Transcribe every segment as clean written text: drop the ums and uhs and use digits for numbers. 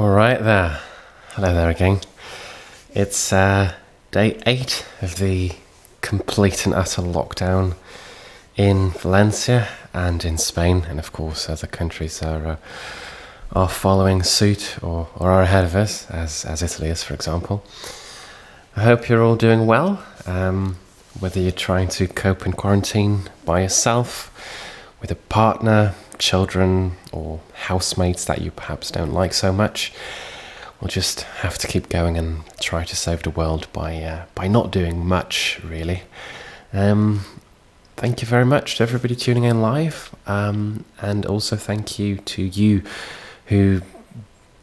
All right there. Hello there again. It's day 8 of the complete and utter lockdown in Valencia and in Spain, and of course other countries are following suit or are ahead of us, as Italy is, for example. I hope you're all doing well, whether you're trying to cope in quarantine by yourself, with a partner, children, or housemates that you perhaps don't like so much. We'll just have to keep going and try to save the world by not doing much, really. Thank you very much to everybody tuning in live, and also thank you to you who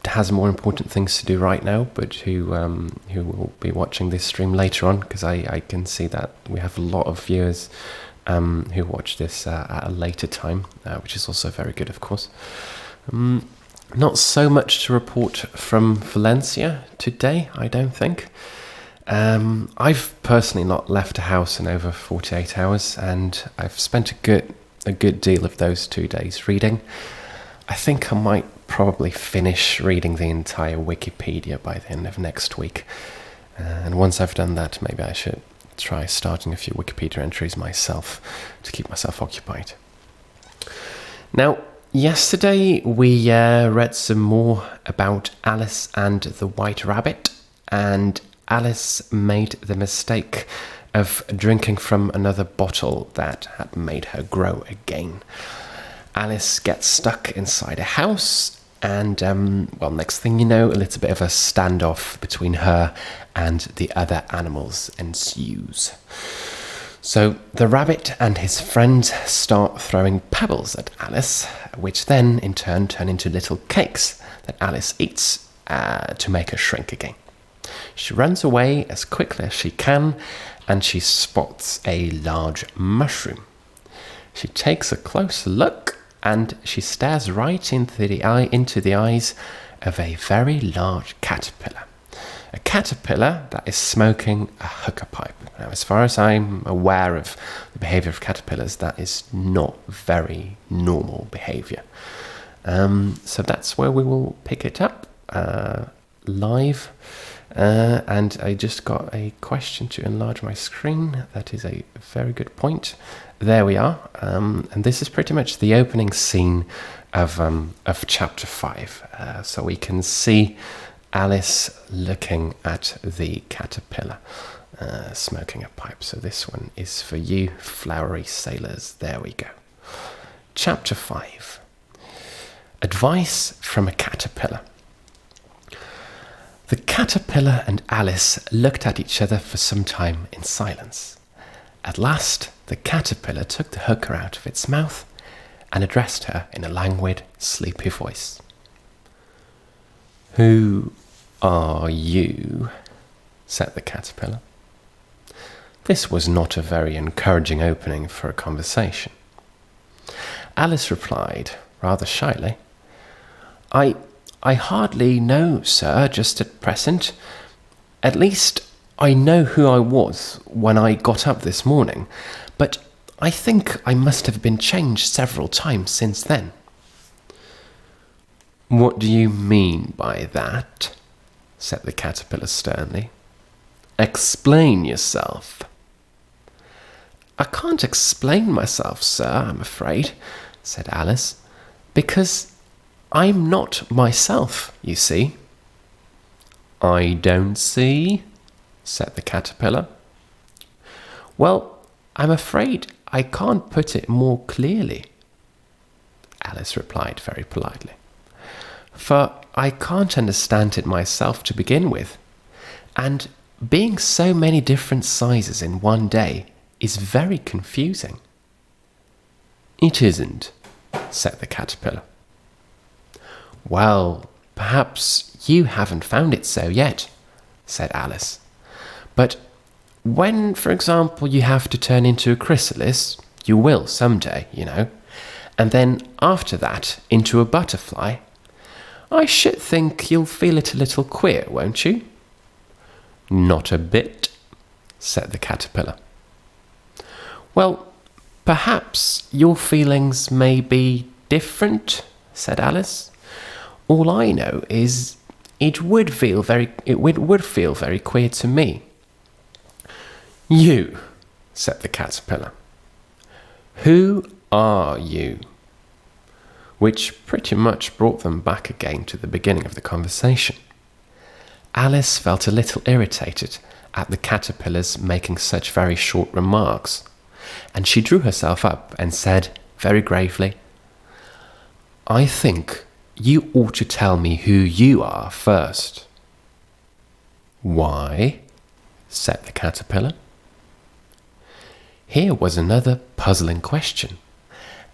has more important things to do right now, but who will be watching this stream later on, because I can see that we have a lot of viewers who watch this at a later time, which is also very good, of course. Not so much to report from Valencia today, I don't think. I've personally not left a house in over 48 hours, and I've spent a good deal of those 2 days reading. I think I might probably finish reading the entire Wikipedia by the end of next week. And once I've done that, maybe I should try starting a few Wikipedia entries myself to keep myself occupied. Now, yesterday we read some more about Alice and the White Rabbit, and Alice made the mistake of drinking from another bottle that had made her grow again. Alice gets stuck inside a house, and next thing you know, a little bit of a standoff between her and the other animals ensues. So the rabbit and his friends start throwing pebbles at Alice, which then in turn turn into little cakes that Alice eats to make her shrink again. She runs away as quickly as she can, and she spots a large mushroom. She takes a closer look, and she stares right into the eyes of a very large caterpillar. A caterpillar that is smoking a hookah pipe. Now, as far as I'm aware of the behaviour of caterpillars, that is not very normal behaviour. So that's where we will pick it up live. And I just got a question to enlarge my screen. That is a very good point. There we are. And this is pretty much the opening scene of chapter 5. So we can see Alice looking at the caterpillar smoking a pipe. So this one is for you, flowery sailors. There we go. Chapter 5. Advice from a caterpillar. The caterpillar and Alice looked at each other for some time in silence. At last, the caterpillar took the hooker out of its mouth and addressed her in a languid, sleepy voice. "Who are you?" said the caterpillar. This was not a very encouraging opening for a conversation. Alice replied, rather shyly, I hardly know, sir, just at present. At least I know who I was when I got up this morning, but I think I must have been changed several times since then. What do you mean by that? Said the caterpillar sternly. Explain yourself. I can't explain myself, sir, I'm afraid, said Alice, because I'm not myself, you see. I don't see, said the caterpillar. Well, I'm afraid I can't put it more clearly, Alice replied very politely, for I can't understand it myself to begin with, and being so many different sizes in one day is very confusing. It isn't, said the caterpillar. Well, perhaps you haven't found it so yet, said Alice. But when, for example, you have to turn into a chrysalis, you will someday, you know, and then after that into a butterfly, I should think you'll feel it a little queer, won't you? Not a bit, said the caterpillar. Well, perhaps your feelings may be different, said Alice. All I know is it would feel very queer to me. You, said the caterpillar. Who are you? Which pretty much brought them back again to the beginning of the conversation. Alice felt a little irritated at the caterpillars making such very short remarks, and she drew herself up and said very gravely, I think you ought to tell me who you are first. Why? Said the caterpillar. Here was another puzzling question,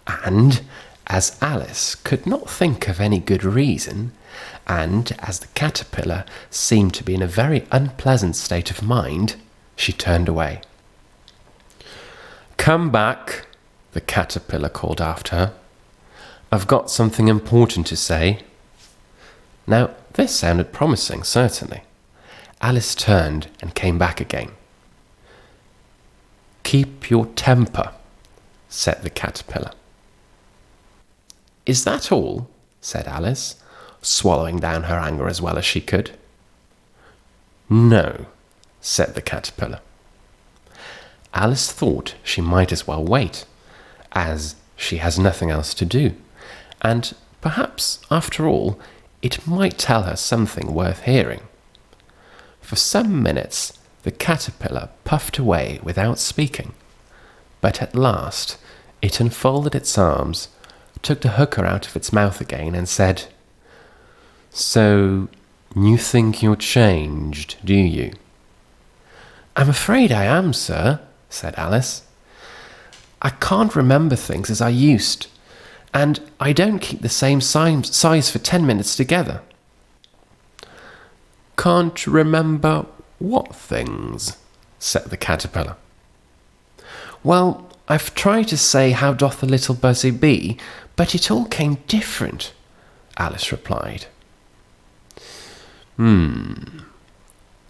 and as Alice could not think of any good reason, and as the caterpillar seemed to be in a very unpleasant state of mind, she turned away. Come back, the caterpillar called after her. I've got something important to say. Now, this sounded promising, certainly. Alice turned and came back again. Keep your temper, said the caterpillar. Is that all? Said Alice, swallowing down her anger as well as she could. No, said the caterpillar. Alice thought she might as well wait, as she has nothing else to do, and perhaps, after all, it might tell her something worth hearing. For some minutes the caterpillar puffed away without speaking, but at last it unfolded its arms, took the hooker out of its mouth again, and said, So, you think you're changed, do you? I'm afraid I am, sir, said Alice. I can't remember things as I used, and I don't keep the same size for 10 minutes together. Can't remember what things? Said the caterpillar. Well, I've tried to say how doth the little buzzy be, but it all came different, Alice replied.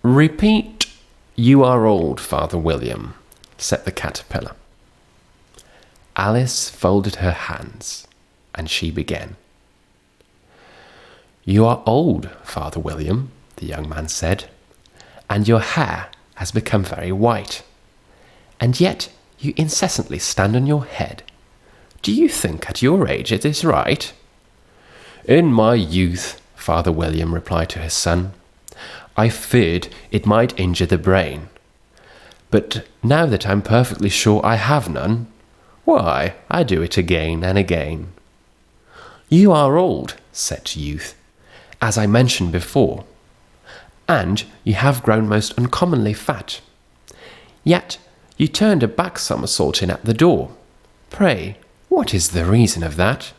Repeat, you are old, Father William, said the caterpillar. Alice folded her hands, and she began. You are old, Father William, the young man said, and your hair has become very white, and yet you incessantly stand on your head. Do you think at your age it is right? In my youth, Father William replied to his son, I feared it might injure the brain. But now that I'm perfectly sure I have none, why, I do it again and again. You are old, said youth, as I mentioned before, and you have grown most uncommonly fat. Yet you turned a back somersault in at the door. Pray, what is the reason of that?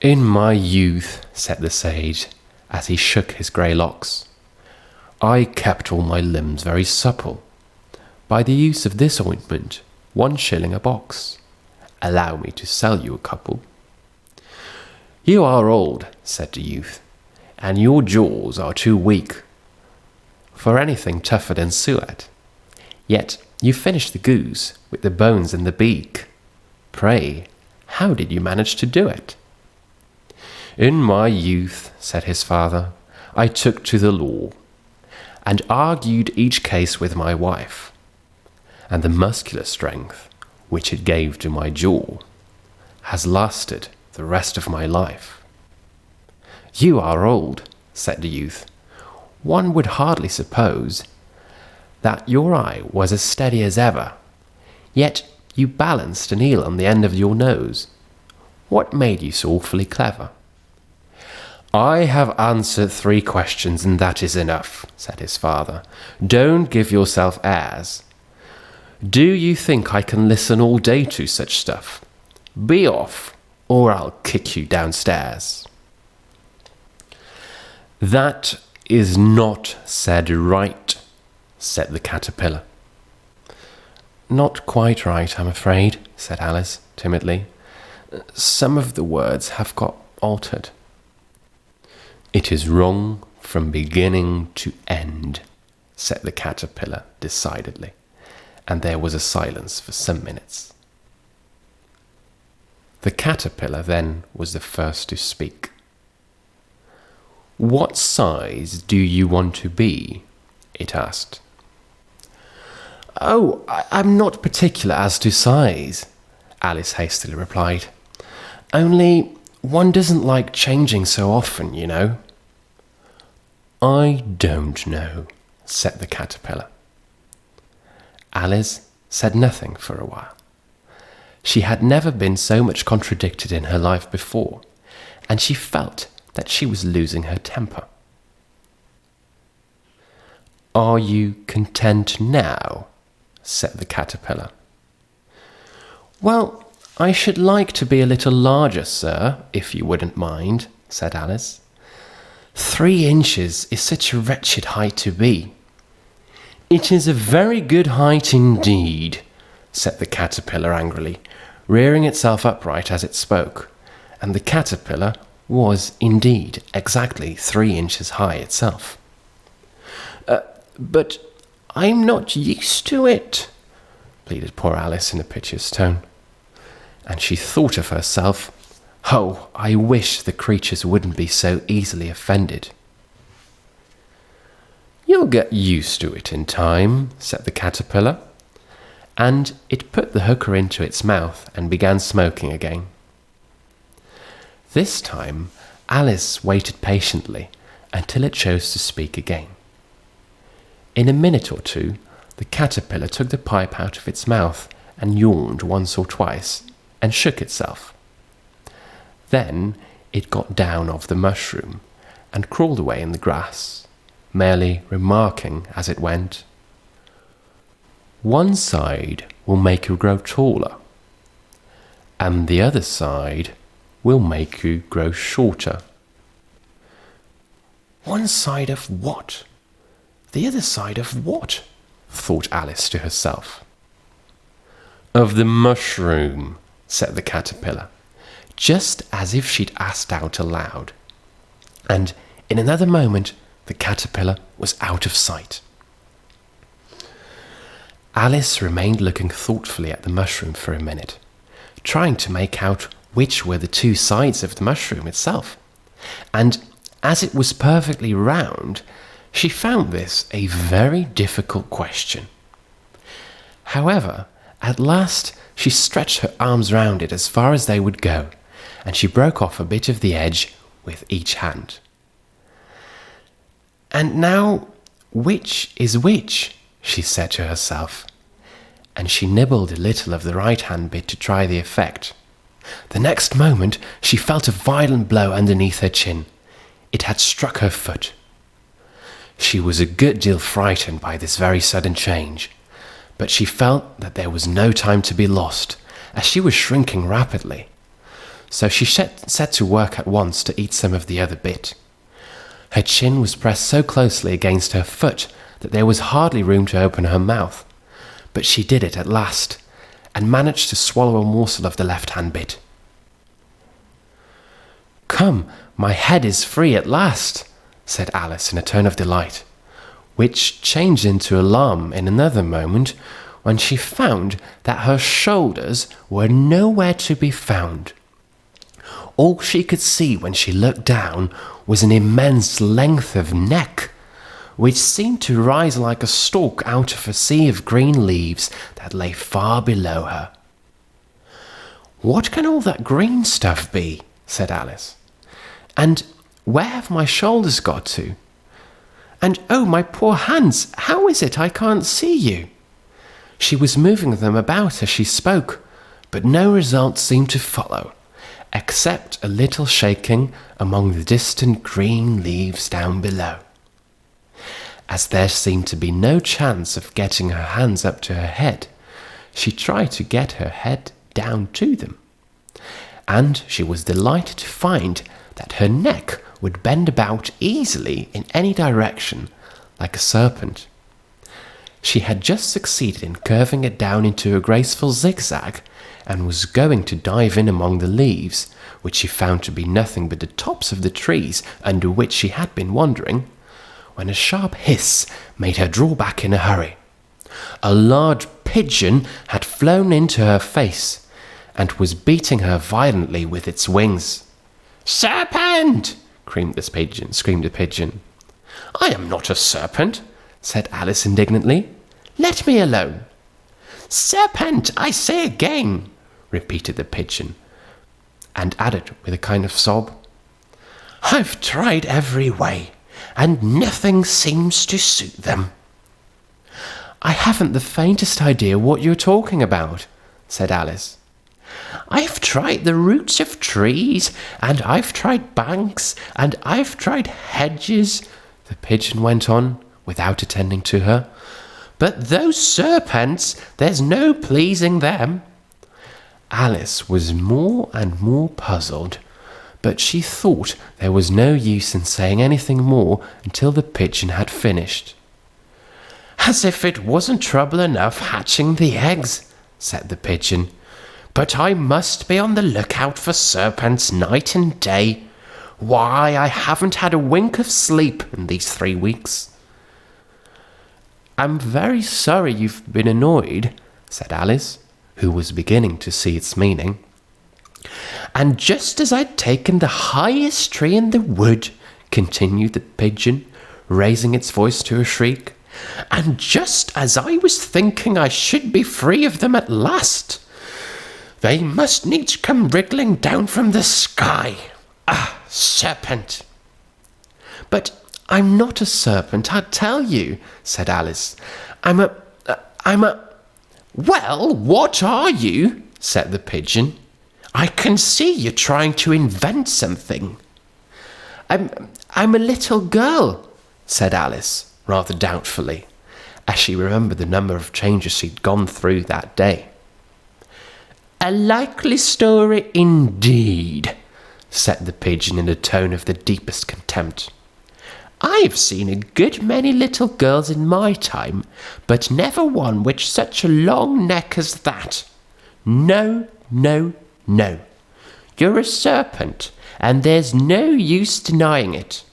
In my youth, said the sage, as he shook his grey locks, I kept all my limbs very supple. By the use of this ointment, 1 shilling a box. Allow me to sell you a couple. You are old, said the youth, and your jaws are too weak for anything tougher than suet. Yet you finished the goose with the bones and the beak. Pray, how did you manage to do it? In my youth, said his father, I took to the law, and argued each case with my wife, and the muscular strength which it gave to my jaw has lasted the rest of my life. You are old, said the youth. One would hardly suppose that your eye was as steady as ever, yet you balanced an eel on the end of your nose. What made you so awfully clever? I have answered 3 questions, and that is enough, said his father. Don't give yourself airs. Do you think I can listen all day to such stuff? Be off, or I'll kick you downstairs. That is not said right, said the caterpillar. Not quite right, I'm afraid, said Alice timidly. Some of the words have got altered. It is wrong from beginning to end, said the caterpillar decidedly, and there was a silence for some minutes. The caterpillar then was the first to speak. "What size do you want to be?" it asked. "Oh, I'm not particular as to size," Alice hastily replied. "Only one doesn't like changing so often, you know." "I don't know," said the caterpillar. Alice said nothing for a while. She had never been so much contradicted in her life before, and she felt that she was losing her temper. "Are you content now?" said the caterpillar. "Well, I should like to be a little larger, sir, if you wouldn't mind," said Alice. 3 inches is such a wretched height to be." "It is a very good height indeed," said the caterpillar angrily, rearing itself upright as it spoke, and the caterpillar was indeed exactly 3 inches high itself. But I'm not used to it," pleaded poor Alice in a piteous tone. And she thought of herself, "Oh, I wish the creatures wouldn't be so easily offended." "You'll get used to it in time," said the caterpillar, and it put the hooker into its mouth and began smoking again. This time, Alice waited patiently until it chose to speak again. In a minute or two, the caterpillar took the pipe out of its mouth and yawned once or twice and shook itself. Then it got down off the mushroom and crawled away in the grass, merely remarking as it went, "One side will make you grow taller, and the other side will make you grow shorter." "One side of what? The other side of what?" thought Alice to herself. "Of the mushroom," said the caterpillar, just as if she'd asked out aloud. And in another moment, the caterpillar was out of sight. Alice remained looking thoughtfully at the mushroom for a minute, trying to make out which were the 2 sides of the mushroom itself. And as it was perfectly round, she found this a very difficult question. However, at last she stretched her arms round it as far as they would go, and she broke off a bit of the edge with each hand. "And now, which is which?" she said to herself, and she nibbled a little of the right-hand bit to try the effect. The next moment she felt a violent blow underneath her chin. It had struck her foot. She was a good deal frightened by this very sudden change, but she felt that there was no time to be lost, as she was shrinking rapidly. So she set to work at once to eat some of the other bit. Her chin was pressed so closely against her foot that there was hardly room to open her mouth, but she did it at last, and managed to swallow a morsel of the left-hand bit. "Come, my head is free at last," said Alice in a tone of delight, which changed into alarm in another moment when she found that her shoulders were nowhere to be found. All she could see when she looked down was an immense length of neck, which seemed to rise like a stalk out of a sea of green leaves that lay far below her. "What can all that green stuff be?" said Alice. "And where have my shoulders got to? And oh, my poor hands, how is it I can't see you?" She was moving them about as she spoke, but no result seemed to follow, except a little shaking among the distant green leaves down below. As there seemed to be no chance of getting her hands up to her head, she tried to get her head down to them, and she was delighted to find that her neck would bend about easily in any direction, like a serpent. She had just succeeded in curving it down into a graceful zigzag, and was going to dive in among the leaves, which she found to be nothing but the tops of the trees under which she had been wandering, when a sharp hiss made her draw back in a hurry. A large pigeon had flown into her face, and was beating her violently with its wings. "Serpent!" screamed the pigeon. "I am not a serpent," said Alice indignantly. "Let me alone." "Serpent, I say again," repeated the pigeon, and added with a kind of sob, "I've tried every way, and nothing seems to suit them." "I haven't the faintest idea what you're talking about," said Alice. "I've tried the roots of trees, and I've tried banks, and I've tried hedges," the pigeon went on, without attending to her. "But those serpents, there's no pleasing them." Alice was more and more puzzled, but she thought there was no use in saying anything more until the pigeon had finished. "As if it wasn't trouble enough hatching the eggs," said the pigeon, "but I must be on the lookout for serpents night and day. Why, I haven't had a wink of sleep in these 3 weeks." "I'm very sorry you've been annoyed," said Alice, who was beginning to see its meaning. "And just as I'd taken the highest tree in the wood," continued the pigeon, raising its voice to a shriek, "and just as I was thinking I should be free of them at last, they must needs come wriggling down from the sky. Ah, serpent!" "But I'm not a serpent, I tell you," said Alice. I'm a... "Well, what are you?" said the pigeon. "I can see you're trying to invent something." I'm a little girl," said Alice, rather doubtfully, as she remembered the number of changes she'd gone through that day. "A likely story indeed," said the pigeon in a tone of the deepest contempt. "I've seen a good many little girls in my time, but never one with such a long neck as that. No, no, no. You're a serpent, and there's no use denying it.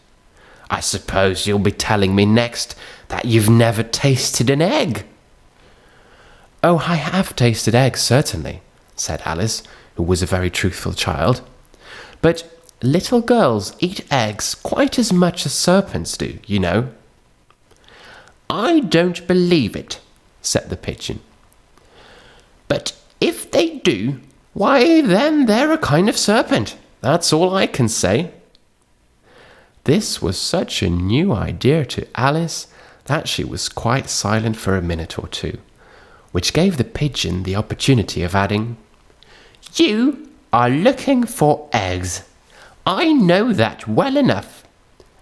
I suppose you'll be telling me next that you've never tasted an egg." "Oh, I have tasted eggs, certainly," said Alice, who was a very truthful child. "But little girls eat eggs quite as much as serpents do, you know." "I don't believe it," said the pigeon. "But if they do, why then they're a kind of serpent. That's all I can say." This was such a new idea to Alice that she was quite silent for a minute or two, which gave the pigeon the opportunity of adding, "You are looking for eggs. I know that well enough.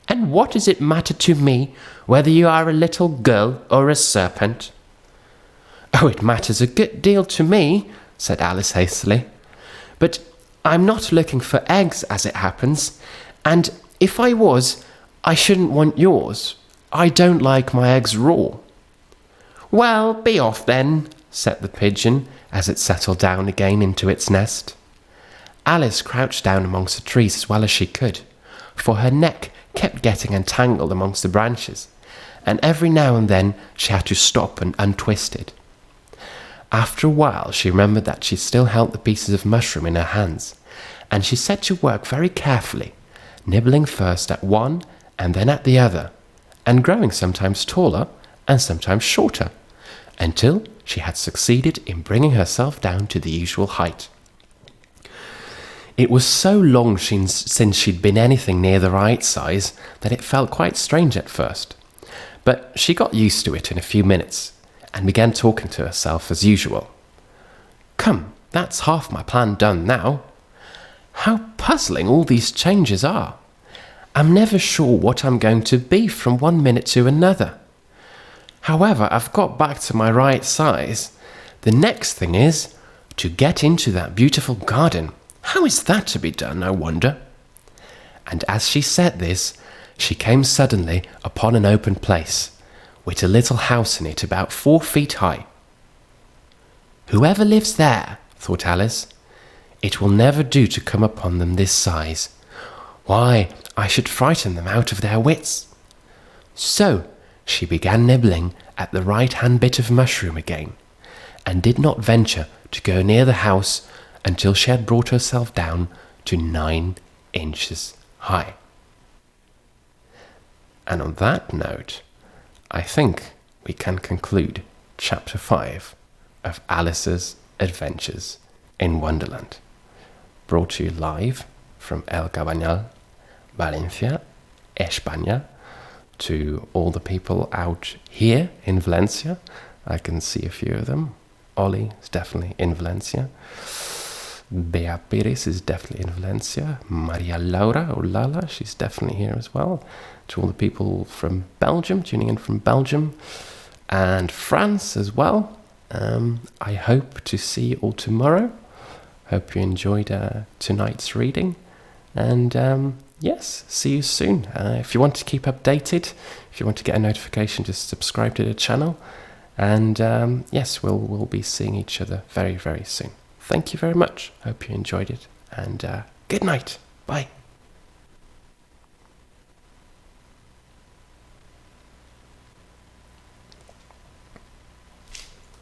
And what does it matter to me whether you are a little girl or a serpent?" "Oh, it matters a good deal to me," said Alice hastily. "But I'm not looking for eggs, as it happens, and if I was, I shouldn't want yours. I don't like my eggs raw." "Well, be off then," said the pigeon, as it settled down again into its nest. Alice crouched down amongst the trees as well as she could, for her neck kept getting entangled amongst the branches, and every now and then she had to stop and untwist it. After a while she remembered that she still held the pieces of mushroom in her hands, and she set to work very carefully, nibbling first at one and then at the other, and growing sometimes taller and sometimes shorter, until she had succeeded in bringing herself down to the usual height. It was so long since she'd been anything near the right size that it felt quite strange at first, but she got used to it in a few minutes and began talking to herself as usual. "Come, that's half my plan done now. How puzzling all these changes are. I'm never sure what I'm going to be from one minute to another. However, I've got back to my right size. The next thing is to get into that beautiful garden. How is that to be done, I wonder?" And as she said this, she came suddenly upon an open place, with a little house in it about 4 feet high. "Whoever lives there," thought Alice, "it will never do to come upon them this size. Why, I should frighten them out of their wits." So she began nibbling at the right-hand bit of mushroom again, and did not venture to go near the house until she had brought herself down to 9 inches high. And on that note, I think we can conclude Chapter 5 of Alice's Adventures in Wonderland. Brought to you live from El Cabanyal, Valencia, España, to all the people out here in Valencia. I can see a few of them. Ollie is definitely in Valencia. Bea Perez is definitely in Valencia. Maria Laura, or Lala, she's definitely here as well. To all the people from Belgium, tuning in from Belgium, and France as well. I hope to see you all tomorrow. Hope you enjoyed tonight's reading. And yes, see you soon. If you want to keep updated, if you want to get a notification, just subscribe to the channel. And yes, we'll be seeing each other very, very soon. Thank you very much. Hope you enjoyed it. And good night. Bye.